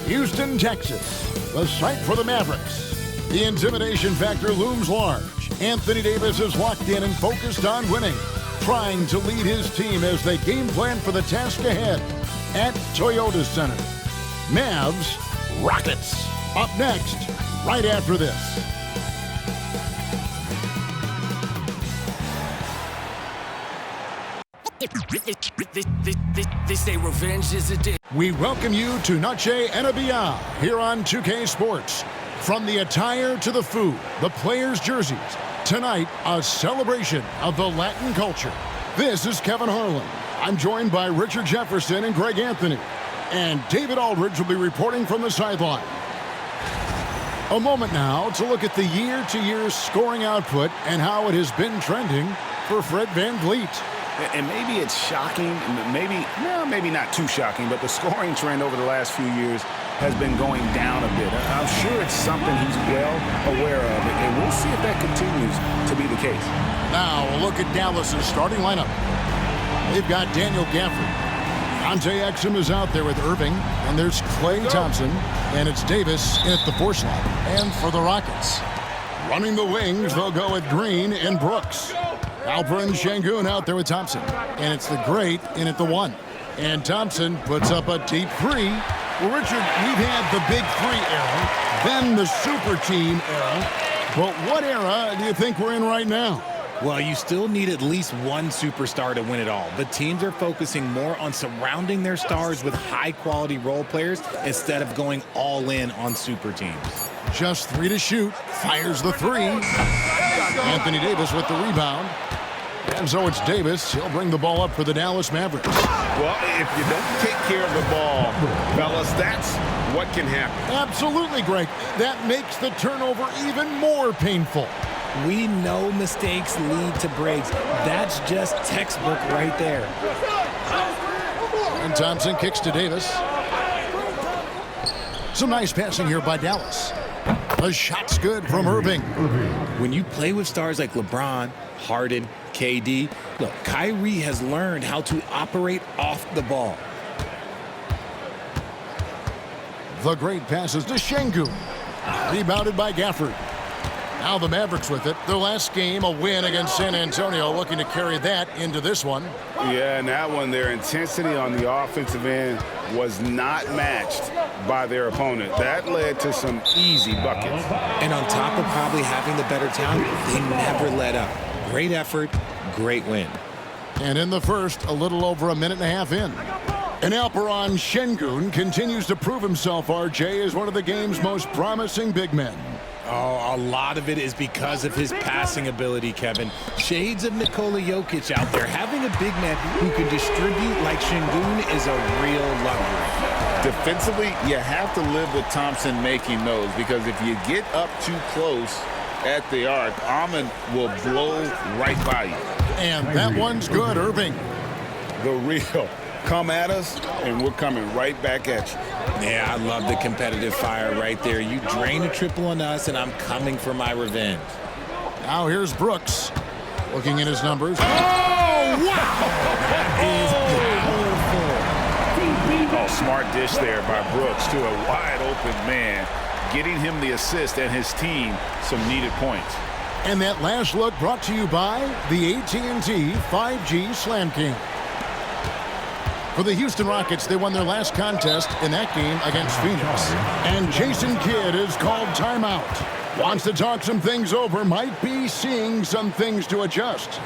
Houston, Texas, the site for the Mavericks. The intimidation factor looms large. Anthony Davis is locked in and focused on winning, trying to lead his team as they game plan for the task ahead at Toyota Center. Mavs, Rockets. Up next, right after this. They say revenge is a dish. We welcome you to Noche NBA here on 2K Sports. From the attire to the food, the players' jerseys, tonight a celebration of the Latin culture. This is Kevin Harlan. I'm joined by Richard Jefferson and Greg Anthony. And David Aldridge will be reporting from the sideline. A moment now to look at the year-to-year scoring output and how it has been trending for Fred VanVleet. And maybe it's shocking, maybe not too shocking, but the scoring trend over the last few years has been going down a bit. I'm sure it's something he's well aware of, and we'll see if that continues to be the case. Now a look at Dallas's starting lineup. They've got Daniel Gafford. Dante Exum is out there with Irving, and there's Klay Thompson, and it's Davis in at the 4 slot. And for the Rockets, running the wings, they'll go with Green and Brooks. Alperen Sengun out there with Thompson. And it's the great in at the 1. And Thompson puts up a deep 3. Well, Richard, we've had the big 3 era, then the super team era. But what era do you think we're in right now? Well, you still need at least one superstar to win it all. But teams are focusing more on surrounding their stars with high-quality role players instead of going all in on super teams. Just 3 to shoot. Fires the 3. Anthony Davis with the rebound. And so it's Davis. He'll bring the ball up for the Dallas Mavericks. Well, if you don't take care of the ball, fellas, that's what can happen. Absolutely, Greg. That makes the turnover even more painful. We know mistakes lead to breaks. That's just textbook right there. And Thompson kicks to Davis. Some nice passing here by Dallas. The shot's good from Irving. When you play with stars like LeBron, Harden, KD, look, Kyrie has learned how to operate off the ball. The great passes to Sengun. Rebounded by Gafford. Now the Mavericks with it. Their last game, a win against San Antonio, looking to carry that into this one. Yeah, and that one, their intensity on the offensive end was not matched by their opponent. That led to some easy buckets. And on top of probably having the better talent, they never let up. Great effort, great win. And in the first, a little over a minute and a half in. And Alperen Sengun continues to prove himself, RJ, as one of the game's most promising big men. Oh, a lot of it is because of his passing ability, Kevin. Shades of Nikola Jokic out there. Having a big man who can distribute like Sengun is a real luxury. Defensively, you have to live with Thompson making those, because if you get up too close at the arc, Ahmed will blow right by you. And that one's good, Irving. The real. Come at us, and we're coming right back at you. Yeah, I love the competitive fire right there. You drain a triple on us, and I'm coming for my revenge. Now here's Brooks. Looking at his numbers. Oh, wow! That is beautiful. Oh, smart dish there by Brooks to a wide-open man, getting him the assist and his team some needed points. And that last look brought to you by the AT&T 5G Slam King. For the Houston Rockets, they won their last contest in that game against Phoenix. And Jason Kidd is called timeout. Wants to talk some things over, might be seeing some things to adjust.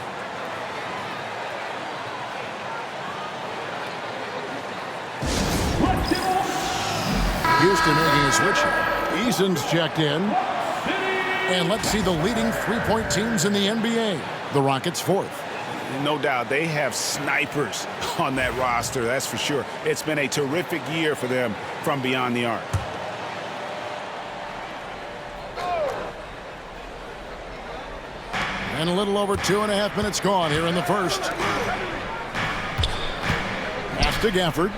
Houston making a switch. Eason's checked in. And let's see the leading three-point teams in the NBA. The Rockets 4th. No doubt, they have snipers on that roster, that's for sure. It's been a terrific year for them from beyond the arc. And a little over 2.5 minutes gone here in the first. Pass to Gafford.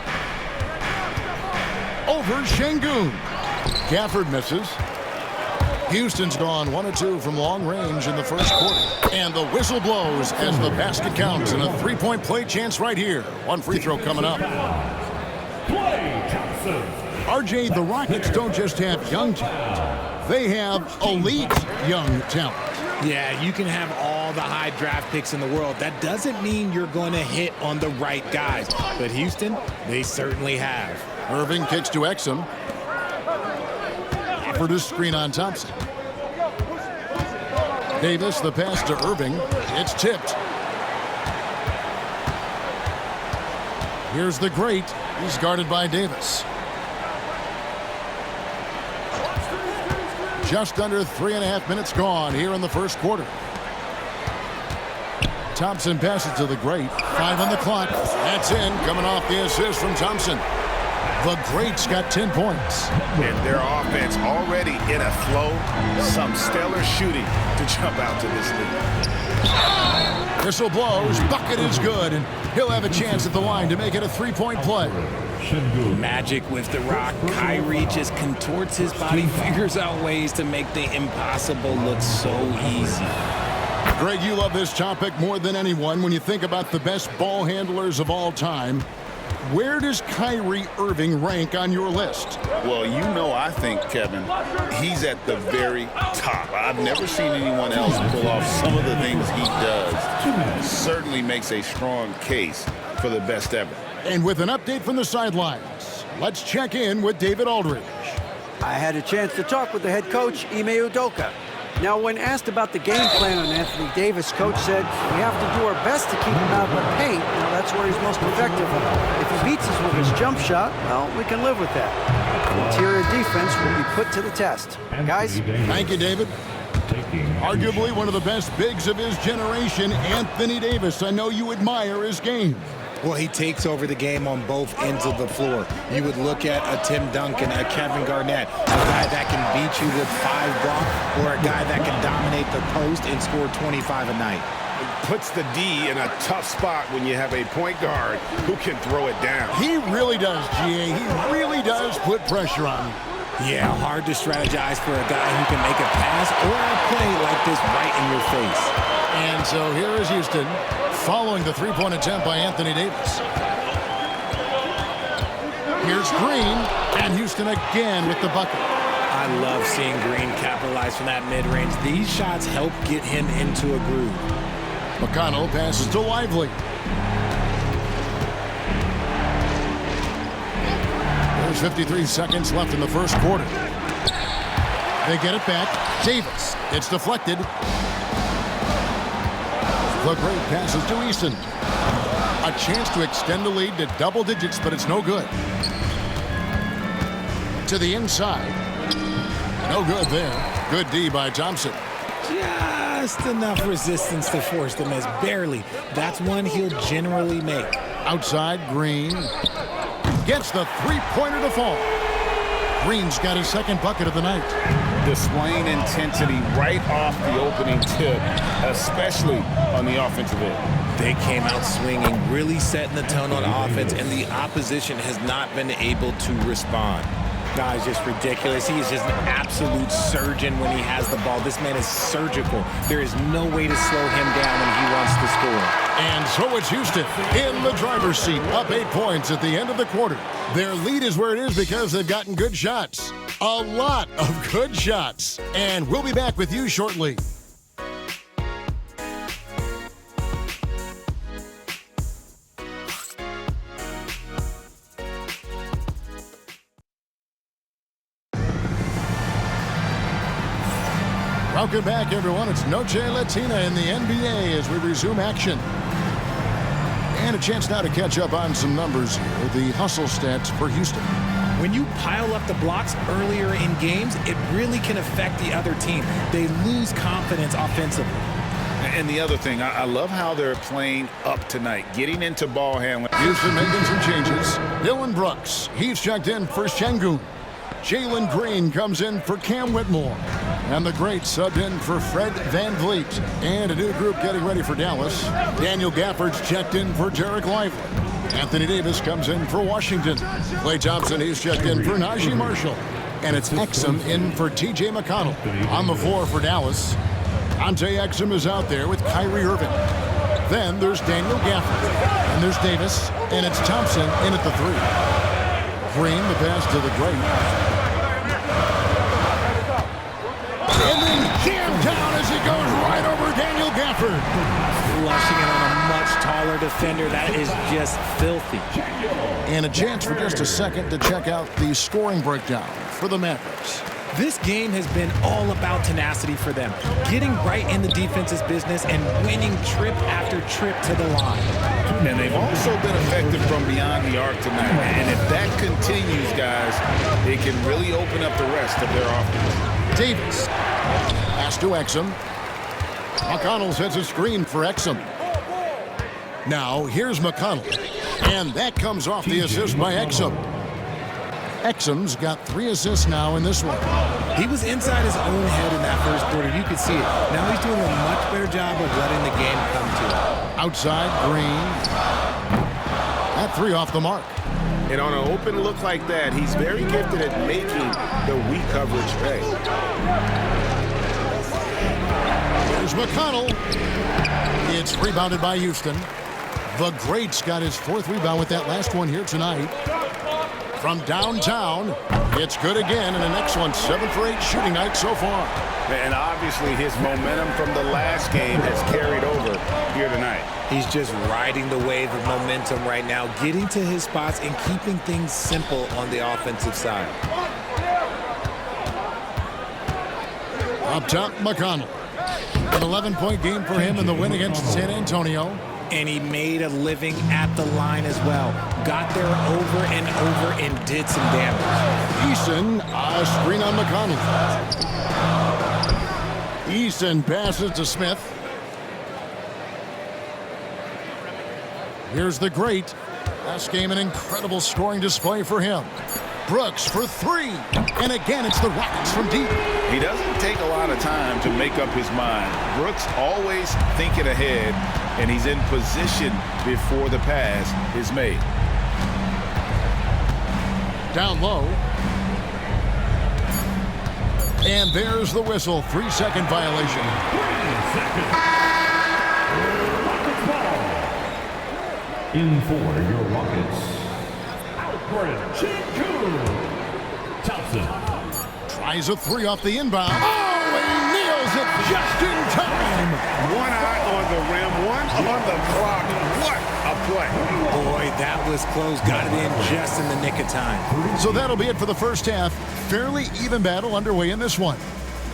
Over Sengun. Gafford misses. Houston's gone 1 of 2 from long range in the first quarter. And the whistle blows as the basket counts, and a three-point play chance right here. One free throw coming up. RJ, the Rockets don't just have young talent. They have elite young talent. Yeah, you can have all the high draft picks in the world. That doesn't mean you're going to hit on the right guys. But Houston, they certainly have. Irving kicks to Exum. Offered a screen on Thompson. Davis, the pass to Irving. It's tipped. Here's the great. He's guarded by Davis. Just under 3.5 minutes gone here in the first quarter. Thompson passes to the great. 5 on the clock. That's in. Coming off the assist from Thompson. The great's got 10 points. And their offense already in a flow. Some stellar shooting to jump out to this lead. Whistle blows. Bucket is good. And he'll have a chance at the line to make it a 3-point play. Magic with the rock. Kyrie just contorts his body, figures out ways to make the impossible look so easy. Greg, you love this topic more than anyone when you think about the best ball handlers of all time. Where does Kyrie Irving rank on your list? Well, you know, I think, Kevin, he's at the very top. I've never seen anyone else pull off some of the things he does. Certainly makes a strong case for the best ever. And with an update from the sidelines, let's check in with David Aldridge. I had a chance to talk with the head coach, Ime Udoka. Now, when asked about the game plan on Anthony Davis, coach said, we have to do our best to keep him out of the paint. Now, that's where he's most effective. If he beats us with his jump shot, well, we can live with that. Interior defense will be put to the test. Guys? Thank you, David. Arguably one of the best bigs of his generation, Anthony Davis. I know you admire his game. Well, he takes over the game on both ends of the floor. You would look at a Tim Duncan, a Kevin Garnett, a guy that can beat you with 5 blocks, or a guy that can dominate the post and score 25 a night. Puts the D in a tough spot when you have a point guard who can throw it down. He really does, GA. He really does put pressure on you. Yeah, hard to strategize for a guy who can make a pass or a play like this right in your face. And so here is Houston following the 3-point attempt by Anthony Davis. Here's Green, and Houston again with the bucket. I love seeing Green capitalize from that mid-range. These shots help get him into a groove. McConnell passes to Lively. There's 53 seconds left in the first quarter. They get it back. Davis. It's deflected. The great passes to Easton. A chance to extend the lead to double digits, but it's no good. To the inside. No good there. Good D by Thompson. Just enough resistance to force the miss. Barely. That's one he'll generally make. Outside, Green. Gets the three-pointer to fall. Green's got his second bucket of the night. Displaying intensity right off the opening tip, especially on the offensive end. They came out swinging, really setting the tone on offense, and the opposition has not been able to respond. Guy's just ridiculous. He is just an absolute surgeon when he has the ball. This man is surgical. There is no way to slow him down when he wants to score. And so it's Houston in the driver's seat, up 8 points at the end of the quarter. Their lead is where it is because they've gotten good shots. A lot of good shots. And we'll be back with you shortly. Welcome back, everyone. It's Noche Latina in the NBA as we resume action. And a chance now to catch up on some numbers here. The hustle stats for Houston. When you pile up the blocks earlier in games, it really can affect the other team. They lose confidence offensively. And the other thing, I love how they're playing up tonight, getting into ball handling. Houston making some changes. Dylan Brooks, he's checked in for Şengün. Jalen Green comes in for Cam Whitmore. And the great subbed in for Fred VanVleet. And a new group getting ready for Dallas. Daniel Gafford's checked in for Derek Lively. Anthony Davis comes in for Washington. Klay Thompson, he's checked in for Najee Marshall. And it's Exum in for TJ McConnell. On the floor for Dallas, Ante Exum is out there with Kyrie Irving. Then there's Daniel Gafford. And there's Davis. And it's Thompson in at the 3. Green, the pass to the great. And then jammed down as he goes right over Daniel Gafford. Flushing it on a much taller defender. That is just filthy. And a chance for just a second to check out the scoring breakdown for the Mavericks. This game has been all about tenacity for them, getting right in the defense's business and winning trip after trip to the line. And they've also been effective from beyond the arc tonight. And if that continues, guys, it can really open up the rest of their offense. Davis. Pass to Exum. McConnell sets a screen for Exum. Now, here's McConnell. And that comes off the assist by Exum. Exum's got 3 assists now in this one. He was inside his own head in that first quarter. You could see it. Now he's doing a much better job of letting the game come to him. Outside, Green. That 3 off the mark. And on an open look like that, he's very gifted at making the weak coverage pay. Here's McConnell. It's rebounded by Houston. The Great's got his 4th rebound with that last one here tonight. From downtown, it's good again, and an excellent 7 for 8 shooting night so far. And obviously his momentum from the last game has carried over here tonight. He's just riding the wave of momentum right now, getting to his spots and keeping things simple on the offensive side. Up top, McConnell. An 11-point game for him in the win against San Antonio. And he made a living at the line as well. Got there over and over and did some damage. Eason, a screen on McConnell. Eason passes to Smith. Here's the Great. Last game, an incredible scoring display for him. Brooks for 3. And again, it's the Rockets from deep. He doesn't take a lot of time to make up his mind. Brooks always thinking ahead, and he's in position before the pass is made. Down low. And there's the whistle. 3-second violation. 3 seconds. In for your Rockets, Alfred Thompson. Tries a 3 off the inbound. Oh, he nails it just in time. 1 eye on the rim, 1 on the clock. What a play. Boy, that was close. Got it in just in the nick of time. So that'll be it for the first half. Fairly even battle underway in this one.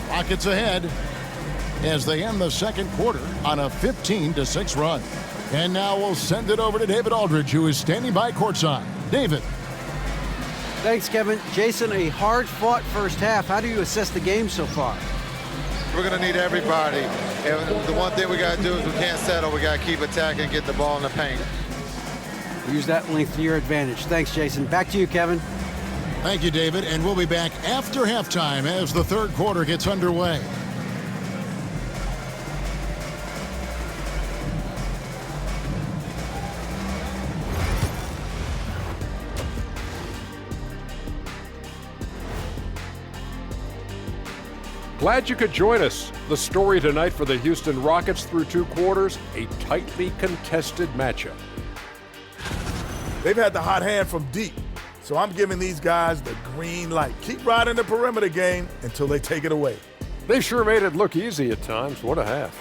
Rockets ahead as they end the second quarter on a 15-6 run. And now we'll send it over to David Aldridge, who is standing by courtside. David. Thanks, Kevin. Jason, a hard-fought first half. How do you assess the game so far? We're going to need everybody. And the one thing we got to do is we can't settle. We got to keep attacking and get the ball in the paint. Use that length to your advantage. Thanks, Jason. Back to you, Kevin. Thank you, David. And we'll be back after halftime as the third quarter gets underway. Glad you could join us. The story tonight for the Houston Rockets through 2 quarters, a tightly contested matchup. They've had the hot hand from deep, so I'm giving these guys the green light. Keep riding the perimeter game until they take it away. They sure made it look easy at times. What a half.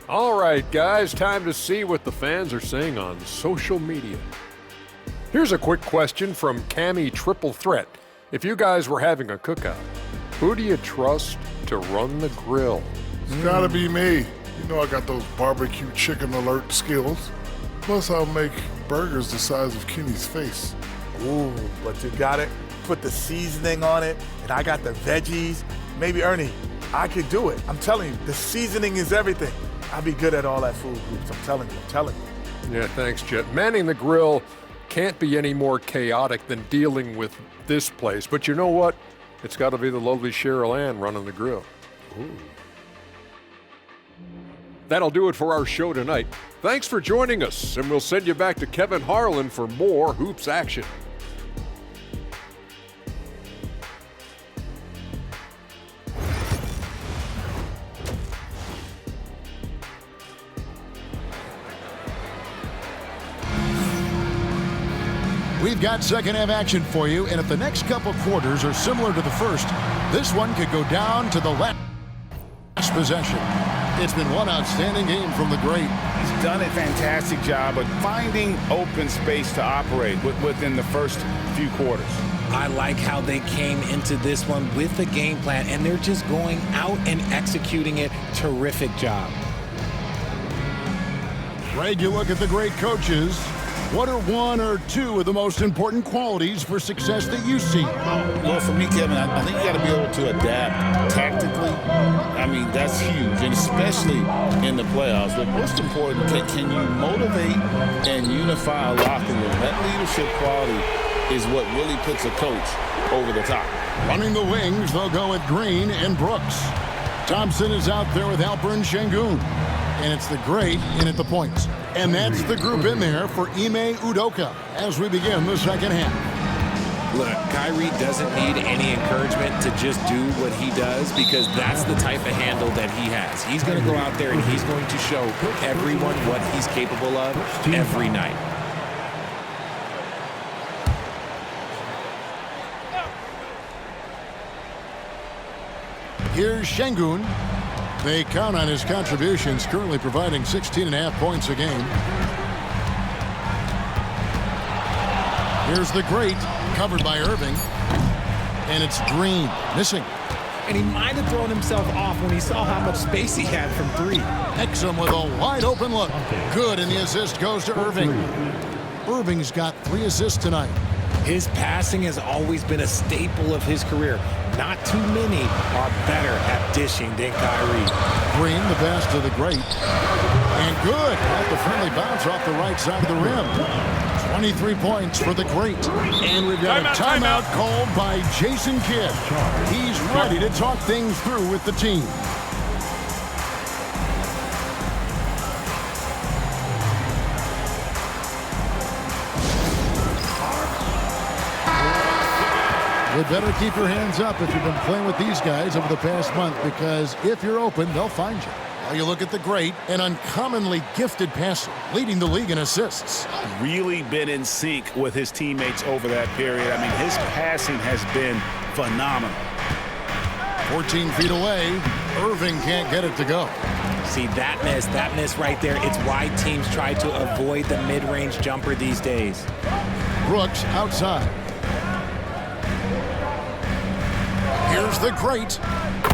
All right, guys, time to see what the fans are saying on social media. Here's a quick question from Cammy Triple Threat. If you guys were having a cookout, who do you trust to run the grill? It's gotta be me. You know I got those barbecue chicken alert skills. Plus I'll make burgers the size of Kenny's face. Ooh, but you gotta put the seasoning on it, and I got the veggies. Maybe, Ernie, I could do it. I'm telling you, the seasoning is everything. I'll be good at all that food groups. I'm telling you. Yeah, thanks, Jet. Manning the grill can't be any more chaotic than dealing with this place. But you know what? It's got to be the lovely Cheryl Ann running the grill. Ooh. That'll do it for our show tonight. Thanks for joining us, and we'll send you back to Kevin Harlan for more Hoops action. We've got second half action for you, and if the next couple quarters are similar to the first, this one could go down to the last possession. It's been one outstanding game from the great. He's done a fantastic job of finding open space to operate within the first few quarters. I like how they came into this one with a game plan, and they're just going out and executing it. Terrific job. Greg, you look at the great coaches. What are one or two of the most important qualities for success that you see? Well, for me, Kevin, I think you got to be able to adapt tactically. I mean, that's huge, and especially in the playoffs. But most important, can you motivate and unify a locker room? That leadership quality is what really puts a coach over the top. Running the wings, they'll go with Green and Brooks. Thompson is out there with Alperen Şengün. And it's the great in at the points. And that's the group in there for Ime Udoka as we begin the second half. Look, Kyrie doesn't need any encouragement to just do what he does, because that's the type of handle that he has. He's going to go out there and he's going to show everyone what he's capable of every night. Here's Şengün. They count on his contributions, currently providing 16.5 points a game. Here's the great, covered by Irving. And it's Green, missing. And he might have thrown himself off when he saw how much space he had from three. Exum with a wide open look. Good, and the assist goes to Irving. Irving's got 3 assists tonight. His passing has always been a staple of his career. Not too many are better at dishing than Kyrie. Green, the pass to the great. And good. Got the friendly bounce off the right side of the rim. 23 points for the great. And we've got a timeout called by Jason Kidd. He's ready to talk things through with the team. You better keep your hands up if you've been playing with these guys over the past month, because if you're open, they'll find you. Now you look at the great, an uncommonly gifted passer, leading the league in assists. Really been in sync with his teammates over that period. I mean, his passing has been phenomenal. 14 feet away, Irving can't get it to go. See, that miss right there, it's why teams try to avoid the mid-range jumper these days. Brooks outside. Here's the great.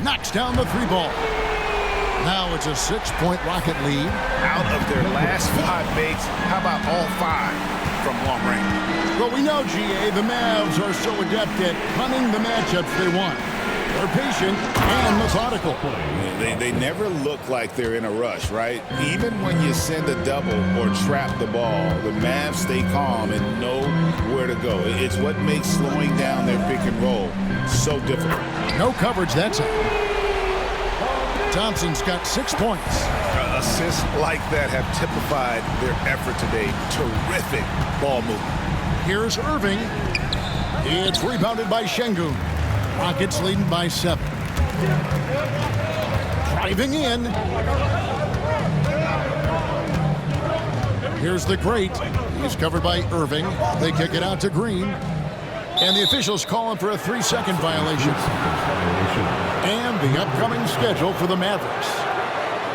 Knocks down the 3 ball. Now it's a 6-point Rocket lead. Out of their last 5 makes, how about all 5 from long range? But we know, GA, the Mavs are so adept at punting the matchups they want. They're patient and methodical. They never look like they're in a rush, right? Even when you send a double or trap the ball, the Mavs stay calm and know where to go. It's what makes slowing down their pick and roll so difficult. No coverage that time. Thompson's got 6 points. Assists like that have typified their effort today. Terrific ball movement. Here's Irving. It's rebounded by Şengün. Rockets leading by 7. Driving in. Here's the great. He's covered by Irving. They kick it out to Green. And the officials calling for a 3-second violation. And the upcoming schedule for the Mavericks.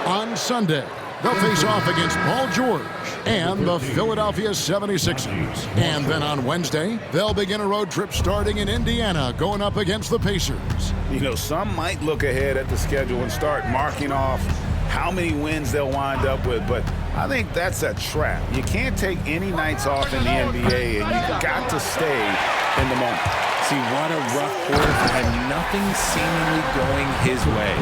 On Sunday, they'll face off against Paul George and the Philadelphia 76ers. And then on Wednesday, they'll begin a road trip starting in Indiana, going up against the Pacers. You know, some might look ahead at the schedule and start marking off how many wins they'll wind up with, but I think that's a trap. You can't take any nights off in the NBA, and you've got to stay in the moment. See, what a rough quarter for him. Nothing seemingly going his way.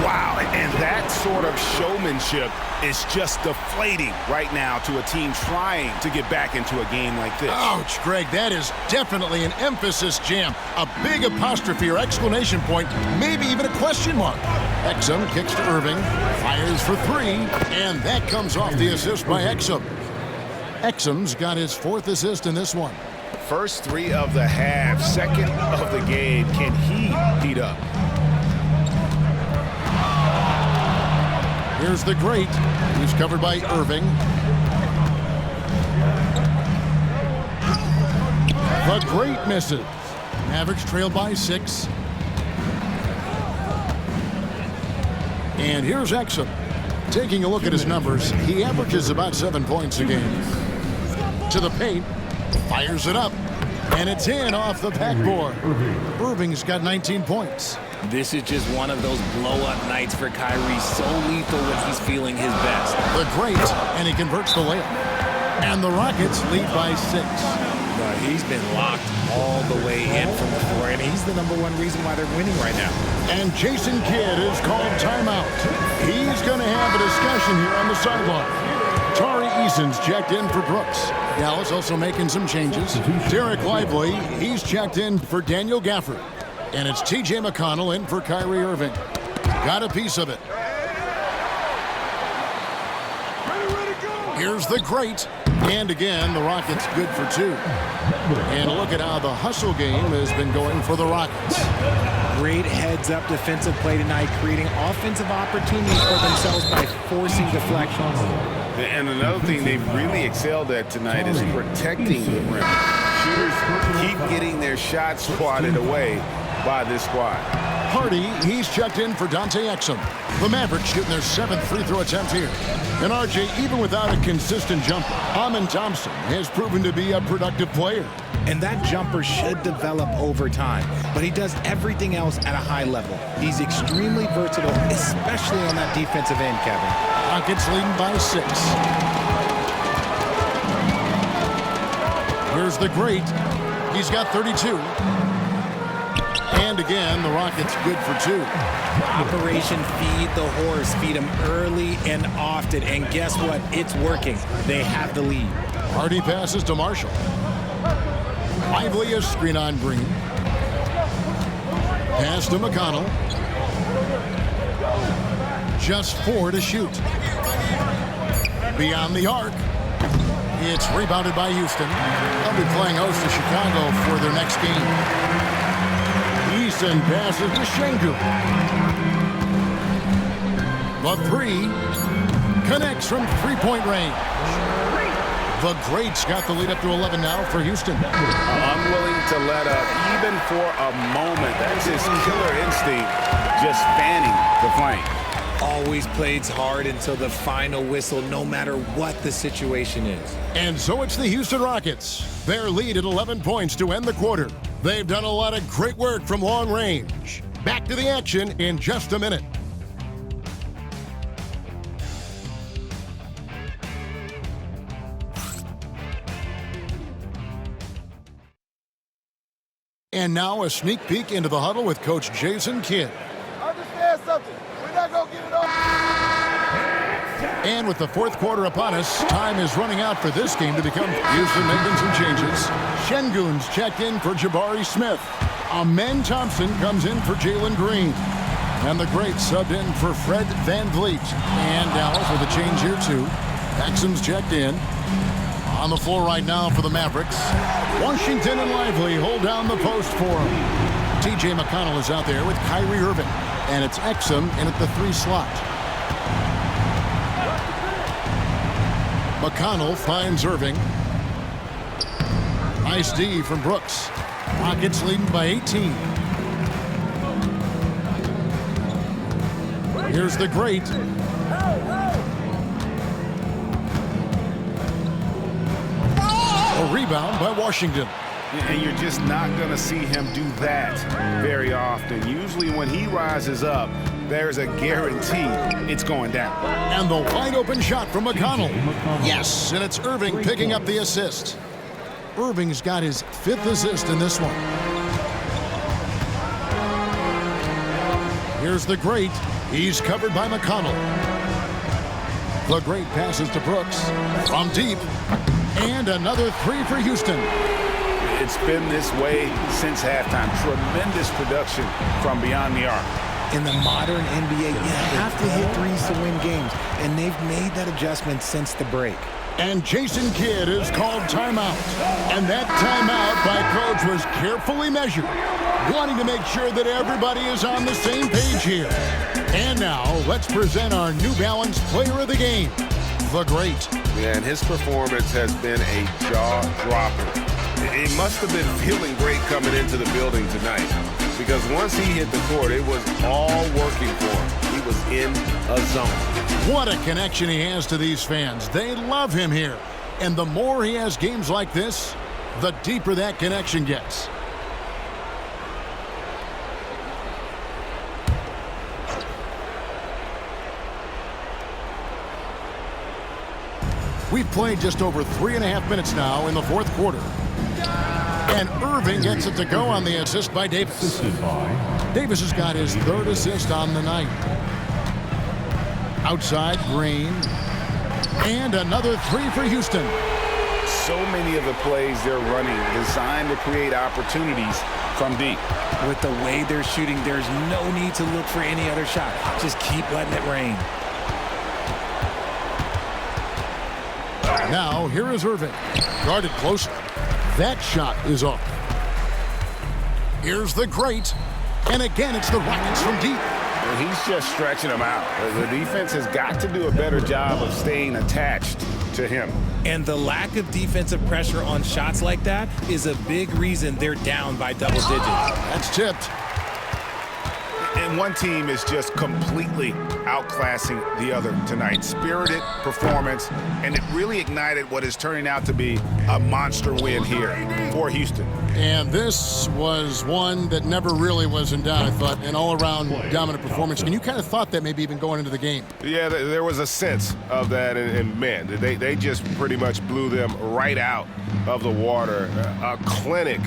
Wow, and that sort of showmanship is just deflating right now to a team trying to get back into a game like this. Ouch, Greg, that is definitely an emphasis jam. A big apostrophe or exclamation point, maybe even a question mark. Exum kicks to Irving, fires for 3, and that comes off the assist by Exum. Exum's got his 4th assist in this one. First 3 of the half, 2nd of the game. Can he heat up? Here's the great. He's covered by Irving. The great misses. Mavericks trailed by 6. And here's Exum. Taking a look at his numbers, he averages about 7 points a game. To the paint, fires it up, and it's in off the backboard. Irving's got 19 points. This is just one of those blow-up nights for Kyrie, so lethal when he's feeling his best. The great, and he converts the layup. And the Rockets lead by 6. But he's been locked all the way in from the floor, and he's the #1 reason why they're winning right now. And Jason Kidd is called timeout. He's going to have a discussion here on the sideline. Tari Eason's checked in for Brooks. Dallas also making some changes. Derek Lively, he's checked in for Daniel Gafford. And it's T.J. McConnell in for Kyrie Irving. Got a piece of it. Here's the great. And again, the Rockets good for 2. And look at how the hustle game has been going for the Rockets. Great heads-up defensive play tonight, creating offensive opportunities for themselves by forcing deflections. And another thing they've really excelled at tonight is protecting the rim. Shooters keep getting their shots swatted away by this squad. Hardy, he's checked in for Dante Exum. The Mavericks shooting their 7th free throw attempt here. And RJ, even without a consistent jumper, Amin Thompson has proven to be a productive player. And that jumper should develop over time, but he does everything else at a high level. He's extremely versatile, especially on that defensive end, Kevin. Rockets leading by 6. Here's the great. He's got 32. And again, the Rockets good for 2. Operation Feed the Horse. Feed him early and often. And guess what? It's working. They have the lead. Hardy passes to Marshall. Lively a screen on Green. Pass to McConnell. Just 4 to shoot. Beyond the arc. It's rebounded by Houston. They'll be playing host to Chicago for their next game. Eason passes to Şengün. The 3 connects from 3-point range. The greats got the lead up to 11 now for Houston. Unwilling to let up even for a moment. That's his killer instinct, just fanning the flame. Always plays hard until the final whistle, no matter what the situation is. And so it's the Houston Rockets. Their lead at 11 points to end the quarter. They've done a lot of great work from long range. Back to the action in just a minute. And now a sneak peek into the huddle with Coach Jason Kidd. Understand something. We're not going to get it all. And with the 4th quarter upon us, time is running out for this game to become Houston making some changes. Şengün's checked in for Jabari Smith. Amin Thompson comes in for Jalen Green. And the great subbed in for Fred VanVleet. And Dallas with a change here too. Exum's checked in. On the floor right now for the Mavericks. Washington and Lively hold down the post for him. T.J. McConnell is out there with Kyrie Irving. And it's Exum in at the 3 slot. McConnell finds Irving. Nice D from Brooks. Rockets leading by 18. Here's the great. A rebound by Washington. And you're just not going to see him do that very often. Usually when he rises up, there's a guarantee it's going down. And the wide open shot from McConnell. Yes, and it's Irving picking up the assist. Irving's got his 5th assist in this one. Here's the great. He's covered by McConnell. The great passes to Brooks from deep. And another 3 for Houston. It's been this way since halftime. Tremendous production from beyond the arc. In the modern NBA, you have to hit threes to win games, and they've made that adjustment since the break. And Jason Kidd is called timeout. And that timeout by Coach was carefully measured, wanting to make sure that everybody is on the same page here. And now, let's present our New Balance Player of the Game, the great. Yeah, and his performance has been a jaw-dropper. He must have been feeling great coming into the building tonight, because once he hit the court, it was all working for him. He was in a zone. What a connection he has to these fans. They love him here. And the more he has games like this, the deeper that connection gets. We've played just over 3.5 minutes now in the fourth quarter. And Irving gets it to go on the assist by Davis. Davis has got his third assist on the night. Outside, Green. And another three for Houston. So many of the plays they're running designed to create opportunities from deep. With the way they're shooting, there's no need to look for any other shot. Just keep letting it rain. Now, here is Irving. Guarded closely. That shot is off. Here's the great. And again, it's the Rockets from deep. And he's just stretching them out. The defense has got to do a better job of staying attached to him. And the lack of defensive pressure on shots like that is a big reason they're down by double digits. That's tipped. And one team is just completely outclassing the other tonight. Spirited performance, and it really ignited what is turning out to be a monster win here for Houston. And this was one that never really was in doubt, I thought, an all-around dominant performance. And you kind of thought that maybe even going into the game. Yeah, there was a sense of that, and man, they just pretty much blew them right out of the water. A clinic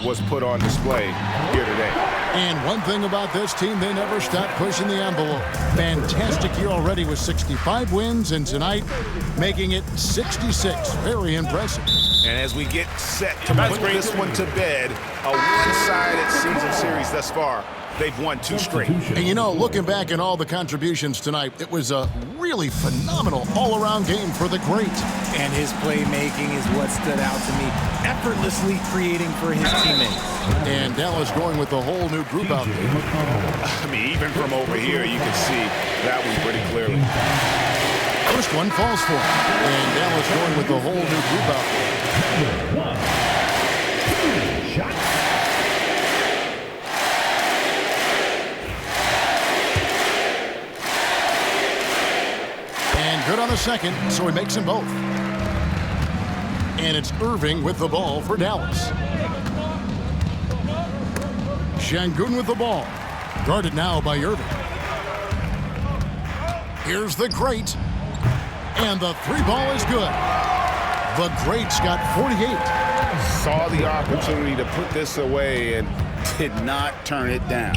was put on display here today. And one thing about this team, they never stopped pushing the envelope. Fantastic year already with 65 wins, and tonight making it 66. Very impressive. And as we get set to put this one to bed, a one-sided season series thus far. They've won 2 straight. And you know, looking back at all the contributions tonight, it was a really phenomenal all-around game for the great. And his playmaking is what stood out to me, effortlessly creating for his teammates. And Dallas going with a whole new group out there. I mean, even from over here, you can see that one pretty clearly. First one falls for him. And Dallas going with a whole new group out there. Shot. Good on the second, so he makes them both. And it's Irving with the ball for Dallas. Şengün with the ball. Guarded now by Irving. Here's the great. And the three ball is good. The great's got 48. Saw the opportunity to put this away and did not turn it down.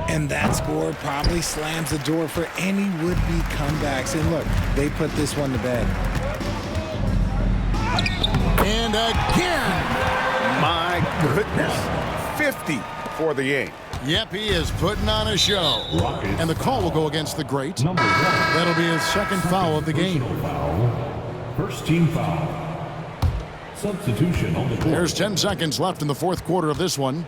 And that score probably slams the door for any would-be comebacks. And look, they put this one to bed. And again! My goodness. 50 for the game. Yep, he is putting on a show. And the call will go against the great. That'll be his second foul of the game. First team foul. Substitution on the court. There's 10 seconds left in the fourth quarter of this one.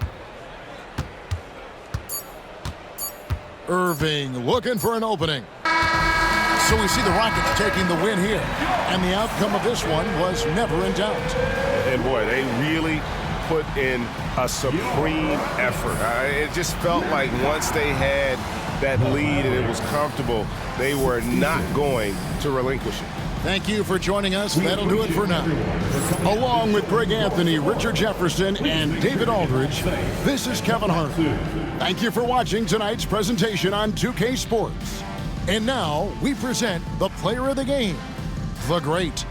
Irving looking for an opening. So we see the Rockets taking the win here. And the outcome of this one was never in doubt. And boy, they really put in a supreme effort. It just felt like once they had that lead and it was comfortable, they were not going to relinquish it. Thank you for joining us. That'll do it for now. Along with Greg Anthony, Richard Jefferson, and David Aldridge, this is Kevin Hart. Thank you for watching tonight's presentation on 2K Sports. And now we present the player of the game, the great